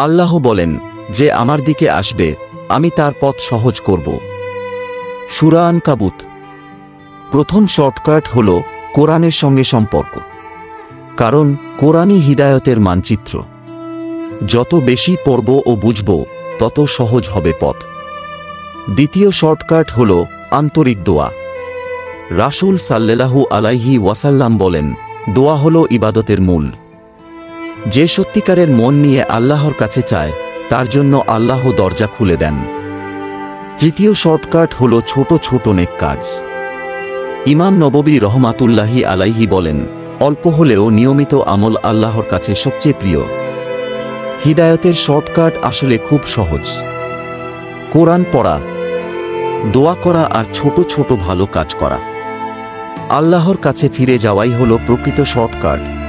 আল্লাহ বলেন, যে আমার দিকে আসবে আমি তার পথ সহজ করব। সূরা আনকাবুত। প্রথম শর্টকাট হল কোরআনের সঙ্গে সম্পর্ক। কারণ কোরআনই হিদায়তের মানচিত্র। যত বেশি পড়ব ও বুঝব তত সহজ হবে পথ। দ্বিতীয় শর্টকাট হল আন্তরিক দোয়া। রাসূল সাল্লাল্লাহু আলাইহি ওয়াসাল্লাম বলেন, দোয়া হল ইবাদতের মূল। যে সত্যিকারের মন নিয়ে আল্লাহর কাছে চায় তার জন্য আল্লাহ দরজা খুলে দেন। তৃতীয় শর্টকাট হল ছোট ছোট নেক কাজ। ইমাম নববী রহমাতুল্লাহি আলাইহি বলেন, অল্প হলেও নিয়মিত আমল আল্লাহর কাছে সবচেয়ে প্রিয়। হিদায়তের শর্টকাট আসলে খুব সহজ। কোরআন পড়া, দোয়া করা আর ছোট ছোট ভালো কাজ করা। আল্লাহর কাছে ফিরে যাওয়াই হলো প্রকৃত শর্টকাট।